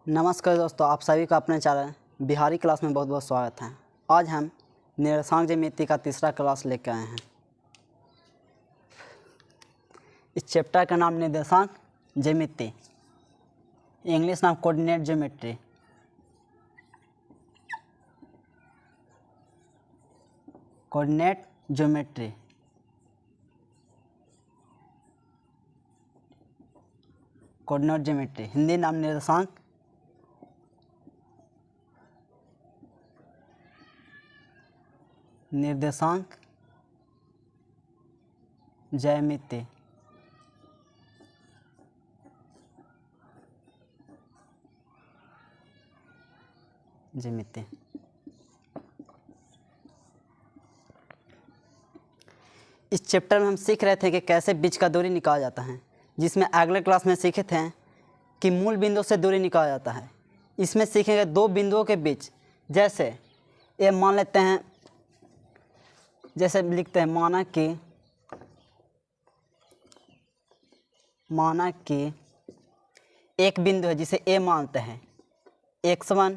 नमस्कार दोस्तों, आप सभी का अपने चैनल बिहारी क्लास में बहुत बहुत स्वागत है। आज हम निर्देशांक ज्यामिति का तीसरा क्लास लेकर आए हैं। इस चैप्टर का नाम निर्देशांक ज्यामिति, इंग्लिश नाम coordinate geometry. Coordinate geometry coordinate geometry Hindi नाम निर्देशांक ज्यामिति। इस चैप्टर में हम सीख रहे थे कि कैसे बीच का दूरी निकाला जाता है, जिसमें अगले क्लास में सीखे थे कि मूल बिंदु से दूरी निकाला जाता है। इसमें सीखेंगे दो बिंदुओं के बीच, जैसे ये मान लेते हैं, जैसे लिखते हैं माना कि एक बिंदु है जिसे ए मानते हैं, x1,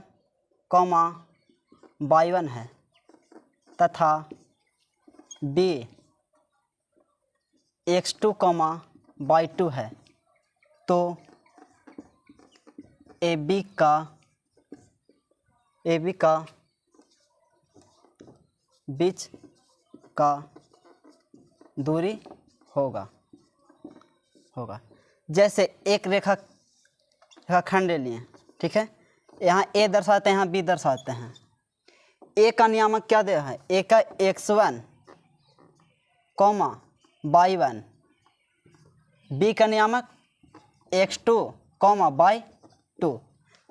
y1 है तथा b x2, y2 है। तो AB का बीच का दूरी होगा। जैसे एक रेखाखंड ले लिए, ठीक है, यहाँ A दर्शाते हैं, यहाँ B दर्शाते हैं। A का नियामक क्या दिया है? A का x1, y1, B का नियामक x2, y2।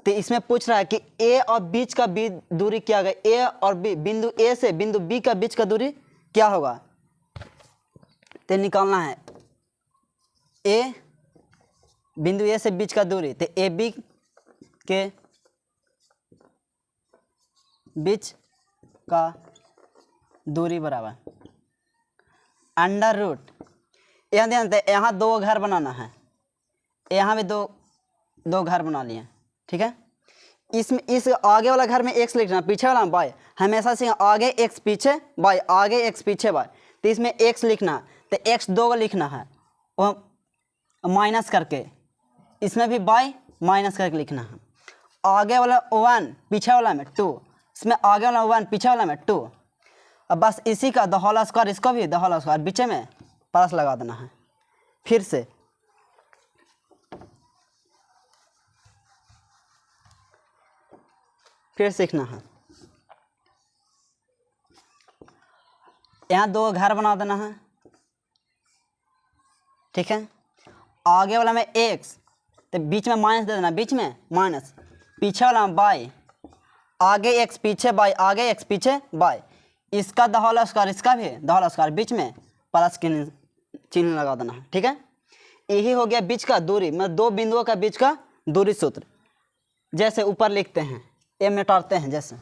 तो इसमें पूछ रहा है कि A और बीच का दूरी क्या होगा? A और B, बिंदु A से बिंदु B का बीच का दूरी क्या होगा? तो निकालना है A, बिंदु A से बीच का दूरी, तो AB के बीच का दूरी बराबर अंडर रूट। यहाँ ध्यान दें, यहाँ दो घर बनाना है, यहाँ भी दो घर बना लिए, ठीक है। इसमें इस आगे वाला घर में x लिखना, पीछे वाला में y। हमेशा से आगे x पीछे y, आगे x पीछे y। तो इसमें x लिखना, तो x दो लिखना है वो माइनस करके, इसमें भी y माइनस करके लिखना है। आगे वाला 1 पीछे वाला में 2, इसमें आगे वाला 1 पीछे वाला में 2। अब बस इसी का द होल स्क्वायर, इसको भी द होल स्क्वायर, बीच में प्लस लगा देना है। फिर से सीखना है। यहाँ दो घर बना देना है, ठीक है। आगे वाला में x, तो बीच में माइनस दे देना, बीच में माइनस, पीछे वाला में y, आगे x पीछे y, आगे x पीछे y। इसका द होल स्क्वायर, इसका भी द होल स्क्वायर, बीच में प्लस के चिन्ह लगा देना है, ठीक है। यही हो गया बीच का दूरी, मतलब दो बिंदुओं का बीच का दूरी सूत्र। जैसे ऊपर लिखते हैं, ये मिटाते हैं, जैसे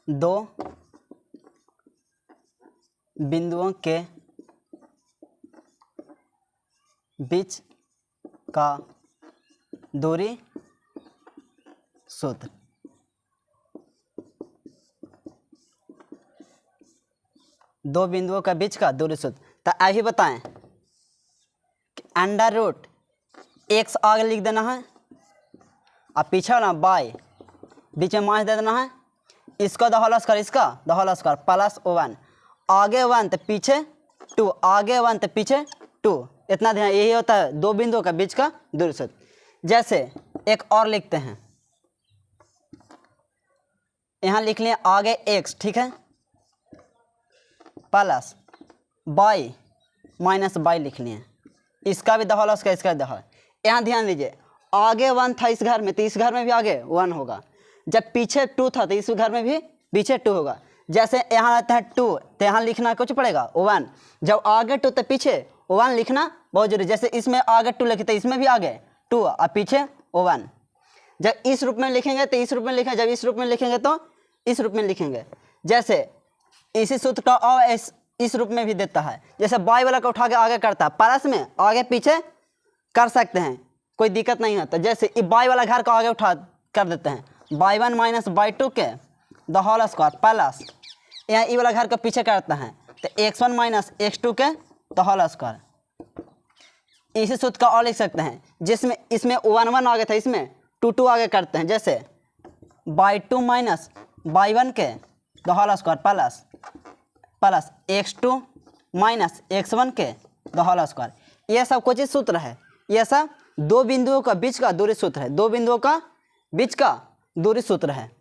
दो बिंदुओं के बीच का दूरी सूत्र। दो बिंदुओं का बीच का दूरी सूत्र। तो अभी बताएं कि अंडर रूट x आगे लिख देना है और पीछे वाला y, बीच में माइनस दे देना है। इसका द होल स्क्वायर, इसका द होल स्क्वायर, प्लस 1, आगे 1 तो पीछे 2, आगे 1 तो पीछे 2। इतना ध्यान, यही होता है दो बिंदुओं का बीच का दूरी सूत्र। जैसे एक और लिखते हैं, यहाँ लिख लिए आगे x, ठीक है, प्लस y माइनस y लिख लिए। इसका भी द होल स्क्वायर, इसका भी द होल। यहाँ ध्यान दीजिए, आगे 1 था इस घर में, तो इस घर में भी आगे 1 होगा। जब पीछे 2 था तो इस घर में भी पीछे 2 होगा। जैसे यहाँ रहता है 2, तो यहाँ लिखना कुछ पड़ेगा 1। जब आगे 2 तो पीछे 1 लिखना बहुत जरूरी। जैसे इसमें आगे 2 लिखे तो इसमें भी आगे 2 और पीछे 1। जब इस रूप में लिखेंगे तो इस रूप में लिखेंगे, जब इस रूप में लिखेंगे तो इस रूप में लिखेंगे। जैसे इसी सूत्र का और इस रूप में भी देता है। जैसे बाई वाला को उठा के आगे करता है, प्लस में आगे पीछे कर सकते हैं, कोई दिक्कत नहीं होता। जैसे बाई वाला घर को आगे उठा कर देते हैं, y one minus y two के द होल स्क्वायर प्लस, यहाँ ई वाला घर को पीछे करता है तो x one minus x two के द होल स्क्वायर। इसी सूत्र का और लिख सकते हैं, जिसमें इसमें वन वन आगे था, इसमें टू टू आगे करते हैं। जैसे y two minus y one के the whole square plus plus x two minus x one के द होल स्क्वायर। यह सब कुछ सूत्र है, यह सब दो बिंदुओं का बीच का दूरी सूत्र है, दो बिंदुओं का बीच का दूरी सूत्र है।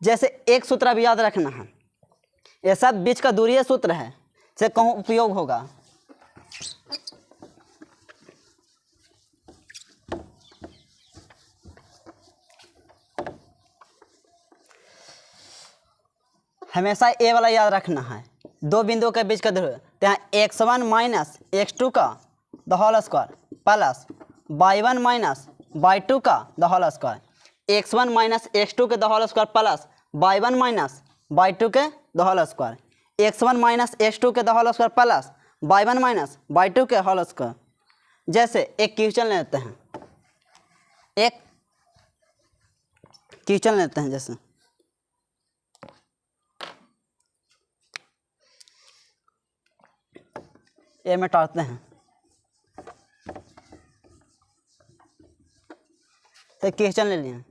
जैसे एक सूत्र भी याद रखना है, यह सब बीच का दूरी सूत्र है, से कहूँ उपयोग होगा। हमेशा ए वाला याद रखना है, दो बिंदुओं के बीच का दूरी। तो यहाँ x one minus x two का the whole square plus y one minus y two का the whole square, x one minus x two के the whole square plus y one minus y two के the whole square, x one minus x two के the whole square plus y one minus y two के whole square. जैसे एक question लेते हैं, एक question लेते हैं, जैसे ये मिटाते हैं। तो क्वेश्चन ले लिए,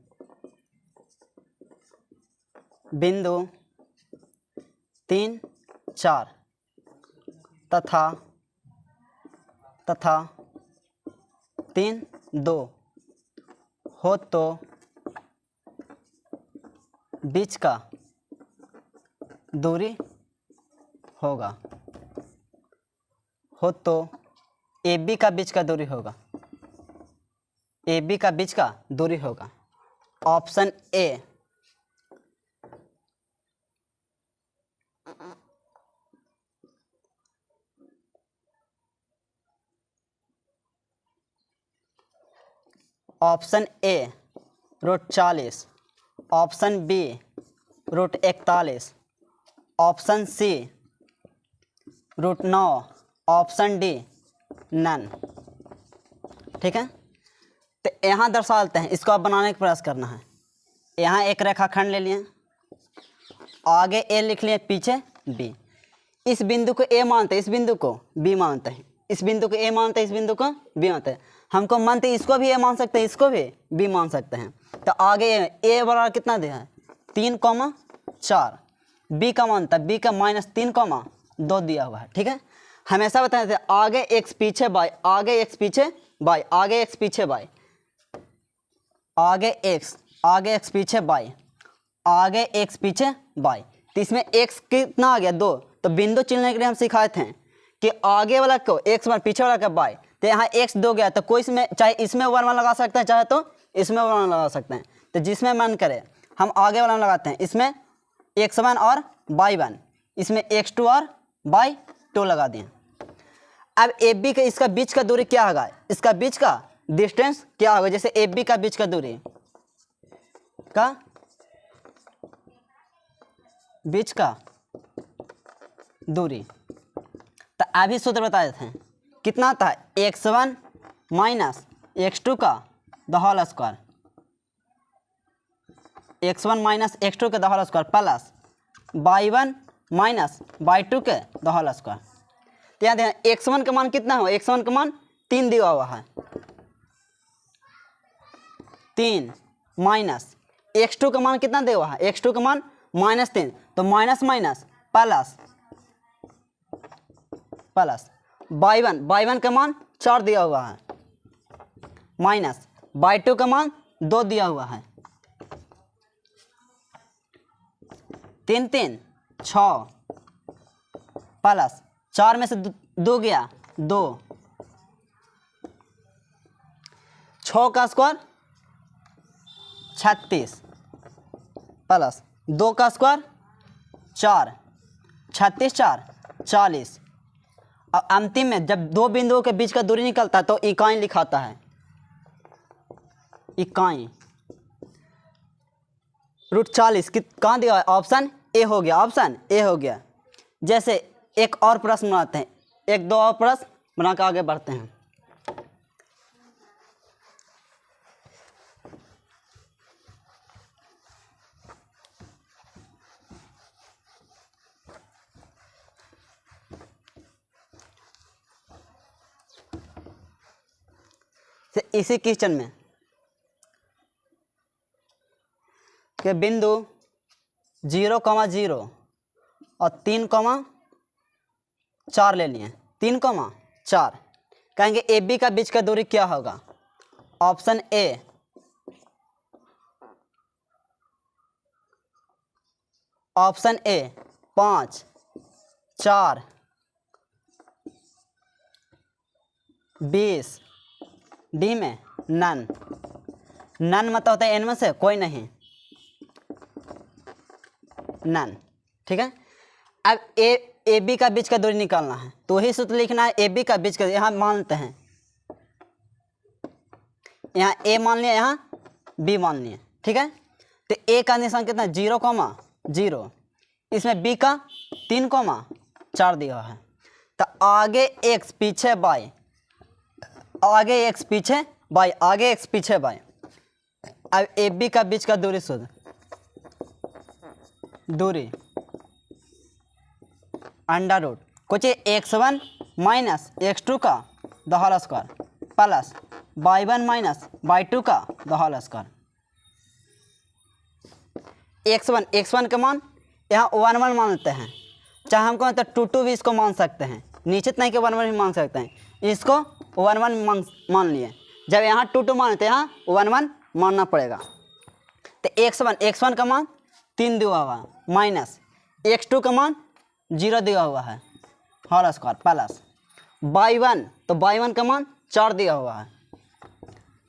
बिंदु 3 4 तथा 3 2 हो तो बीच का दूरी होगा, हो तो ए बी का बीच का दूरी होगा, ए बी का बीच का दूरी होगा। Option A option A √40, option B √41, option C √9, option D none. ठीक है, तो यहाँ दर्शाते हैं, इसको आप बनाने का प्रयास करना है। यहाँ एक रेखाखंड ले लिए, आगे ए लिख लिए, पीछे बी। इस बिंदु को ए मानते हैं, इस बिंदु को बी मानते हैं, इस बिंदु को ए मानते हैं, इस बिंदु को बी मानते हैं। हमको मानते इसको भी ए मान सकते हैं, इसको भी बी मान सकते हैं। तो आगे ए बराबर कितना दिया है 3,4, बी का मान था बी का -3,2 दिया हुआ है। ठीक है, हमेशा बताते थे आगे एक्स पीछे बाय, आगे एक्स पीछे बाय, आगे एक्स पीछे बाय, आगे एक्स पीछे बाय, आगे एक्स पीछे बाय। तो इसमें एक्स कितना आ गया 2, तो बिंदु चुनने के लिए हम सिखाए थे कि आगे वाला को एक्स बार, पीछे वाला का बाय। तो यहाँ एक्स 2 गया, तो कोई इसमें चाहे इसमें 1 लगा सकते हैं, चाहे तो इसमें 1 लगा सकते हैं। तो जिसमें मन करे हम आगे वाला लगाते हैं, इसमें x1 और y1, इसमें x2 और y2 लगा दिए। अब ए बी का इसका बीच का दूरी क्या होगा, इसका बीच का डिस्टेंस क्या होगा। जैसे ए बी का बीच का दूरी का बीच का दूरी, तो अभी सूत्र बता देते हैं कितना था, x1 माइनस x2 का the whole square, x1 minus x2 के the whole square plus y1 minus y2 के द होल स्क्वायर। तो यहाँ देखें x1 का मान कितना हो, x1 का मान 3 दिया हुआ है, 3 माइनस x2 का मान कितना दिया हुआ है, x2 का मान -3, तो minus minus plus plus y1 का मान 4 दिया हुआ है, माइनस y2 का मान 2 दिया हुआ है, 3 3 6 प्लस 4 में से 2 गया 2, 6 का स्क्वायर 36 प्लस 2 का स्क्वायर 4, 36 4 40। अब अंतिम में जब दो बिंदुओं के बीच का दूरी निकलता है तो इकाई लिखाता है, इकाई √40 कहाँ दिया हुआ है? ऑप्शन ए हो गया, ऑप्शन ए हो गया। जैसे एक और प्रश्न बनाते हैं, एक दो और प्रश्न बना कर आगे बढ़ते हैं। इसी क्वेश्चन में के बिंदु 0,0 और 3,4 ले लिए, 3,4 कहेंगे ए बी का बीच का दूरी क्या होगा? ऑप्शन ए 5, 4, 20, डी में नन मतलब होता है एन में से कोई नहीं, नन। ठीक है, अब ए बी का बीच का दूरी निकालना है तो वही सूत्र लिखना है। ए बी का बीच का, यहाँ मानते हैं, यहाँ ए मान लिया, यहाँ बी मान लिया। ठीक है, तो ए का निशान कितना? 0,0, इसमें बी का 3,4 दिया है। तो आगे एक्स पीछे बाई, आगे एक्स पीछे बाई, आगे एक्स पीछे बाई। अब ए बी का बीच का दूरी शुद्ध दूरी अंडर रूट कुछ x1 माइनस x2 का the whole square plus y1 minus y2 का द होल स्क्वायर। x1 का मान यहाँ 1 मान लेते हैं, चाहे हमको तो 2 भी इसको मान सकते हैं, निश्चित नहीं कि 1 भी मान सकते हैं, इसको 1 मान लिए। जब यहाँ 2 मानते हैं, यहाँ 1 मानना पड़ेगा। तो x1 का मान 3 दिया हुआ है, माइनस x2 का मान 0 दिया हुआ है होल स्क्वायर प्लस y1, तो y1 का मान 4 दिया हुआ है,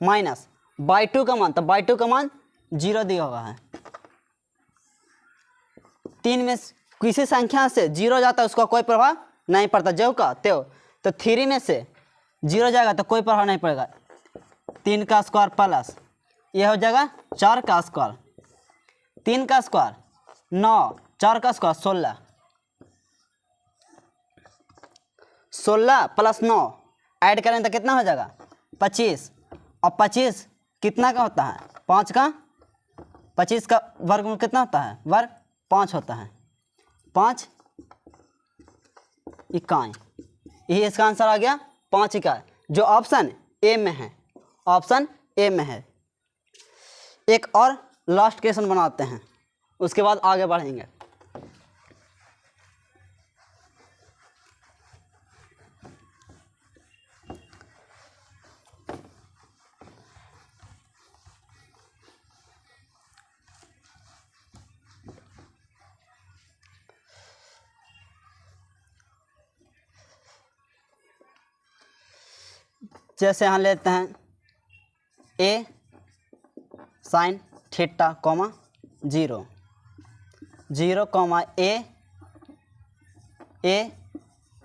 माइनस y2 का मान, तो y2 का मान 0 दिया हुआ है। 3 में किसी संख्या से 0 जाता है उसका कोई प्रभाव नहीं पड़ता, जो का त्यो। तो 3 में से 0 जाएगा तो कोई प्रभाव नहीं पड़ेगा। 3 का स्क्वायर प्लस यह हो जाएगा 4 का स्क्वायर, 3 का स्क्वायर 9, 4 का स्क्वायर 16 प्लस 9 ऐड करें तो कितना हो जाएगा? 25। और 25 कितना का होता है? 5 का, 25 का वर्गमूल कितना होता है? वर्ग 5 होता है, 5 इकाई। यही इसका आंसर आ गया, 5 इकाई, जो ऑप्शन ए में है, ऑप्शन ए में है। एक और लास्ट क्वेश्चन बनाते हैं, उसके बाद आगे बढ़ेंगे। जैसे यहाँ लेते हैं ए sine theta comma 0, 0 comma A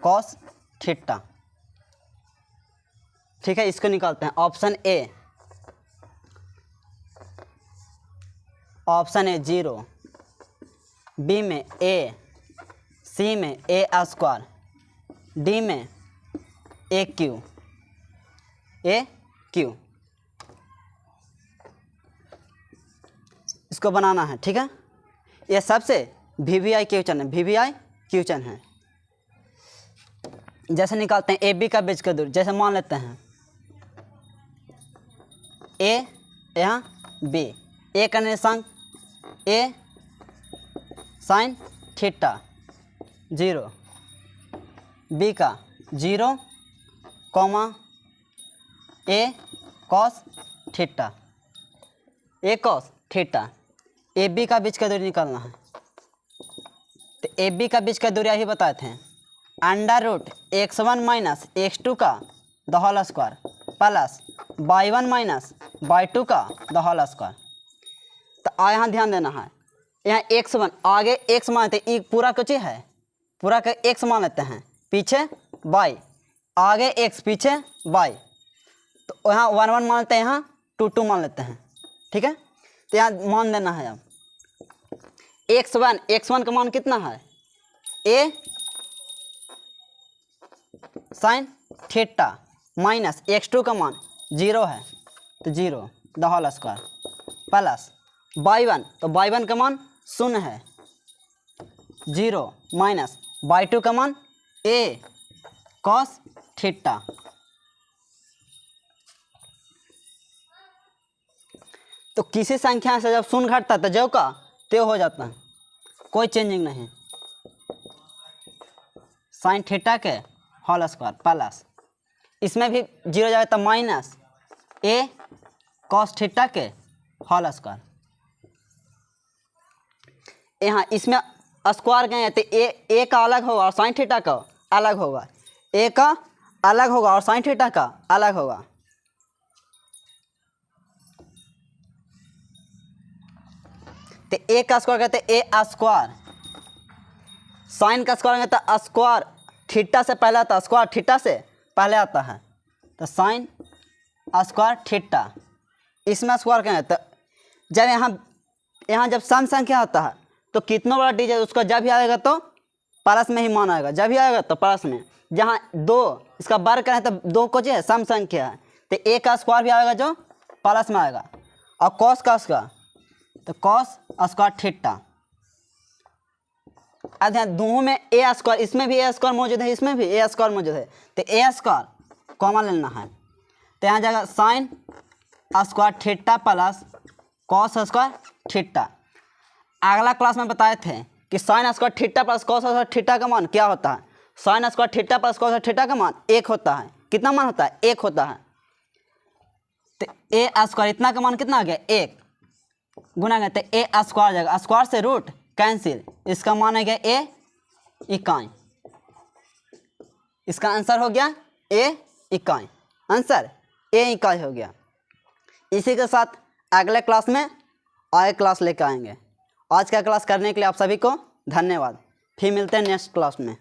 cos theta. ठीक है, इसको निकालते हैं। ऑप्शन ए 0, बी में ए, सी में ए स्क्वायर, डी में ए क्यू इसको बनाना है। ठीक है, ये सबसे VVI क्वेश्चन है, VVI क्वेश्चन है। जैसे निकालते हैं ए बी का बीच का दूरी, जैसे मान लेते हैं ए यहाँ बी, ए का निशान ए साइन थीटा 0, बी का 0 comma A cos theta, A cos theta. A B का बीच का दूरी निकालना है, तो ए बी का बीच का दूरी यही बताए थे, under root x1 minus x2 का the whole square plus y1 minus y2 का द होल स्क्वायर। तो यहाँ ध्यान देना है, यहाँ x1 आगे x मानते हैं, पूरा कुछ है, पूरा का x मान लेते हैं, पीछे y, आगे x पीछे y, तो यहाँ 1 मान लेते हैं, यहाँ 2 मान लेते हैं। ठीक है, तो यहाँ मान देना है। अब x1 का मान कितना है a sine theta minus x2 का मान 0 है तो 0 the whole square plus y1 तो y1 का मान 0 है 0 माइनस y2 का मान a cos थीटा। तो किसी संख्या से जब शून्य घटता है तो जो का त्यो हो जाता है, कोई चेंजिंग नहीं। साइन थीटा के होल स्क्वायर प्लस इसमें भी 0 जाएगा तो माइनस a cos थीटा के होल स्क्वायर। यहाँ इसमें स्क्वायर गए तो a का अलग होगा और साइन थीटा का अलग होगा, a का अलग होगा और साइन थीटा का अलग होगा। तो a का स्क्वायर कहते a स्क्वायर, साइन का स्क्वायर कहते स्क्वायर थीटा से पहले आता है, स्क्वायर थीटा से पहले आता है तो साइन स्क्वायर थीटा। इसमें स्क्वायर क्या है तो जब यहाँ जब सम संख्या होता है तो कितना बड़ा डिजिट उसका जब भी आएगा तो प्लस में ही मान आएगा, जब भी आएगा तो प्लस में। जहाँ 2 इसका वर्ग करें तो 2 को जो है सम संख्या है तो a का स्क्वायर भी आएगा जो प्लस में आएगा और कॉस का उसका तो कॉस स्क्वायर थीटा। अब ध्यान दोनों में a स्क्वायर, इसमें भी a स्क्वायर मौजूद है इसमें भी a स्क्वायर मौजूद है तो a स्क्वायर कॉमन लेना है तो यहाँ जाएगा sine square theta plus cos square theta. अगला क्लास में बताए थे कि sine square theta plus cos square theta का मान क्या होता है। Sine square theta plus cos square theta का मान 1 होता है। कितना मान होता है 1 होता है तो a स्क्वायर इतना का मान कितना आ गया 1 गुना गया तो a स्क्वायर जाएगा, स्क्वायर से रूट कैंसिल, इसका मान है गया a इकाई। इसका आंसर हो गया a इकाई, आंसर a इकाई हो गया। इसी के साथ अगले क्लास में आगे क्लास लेकर आएंगे। आज का क्लास करने के लिए आप सभी को धन्यवाद। फिर मिलते हैं नेक्स्ट क्लास में।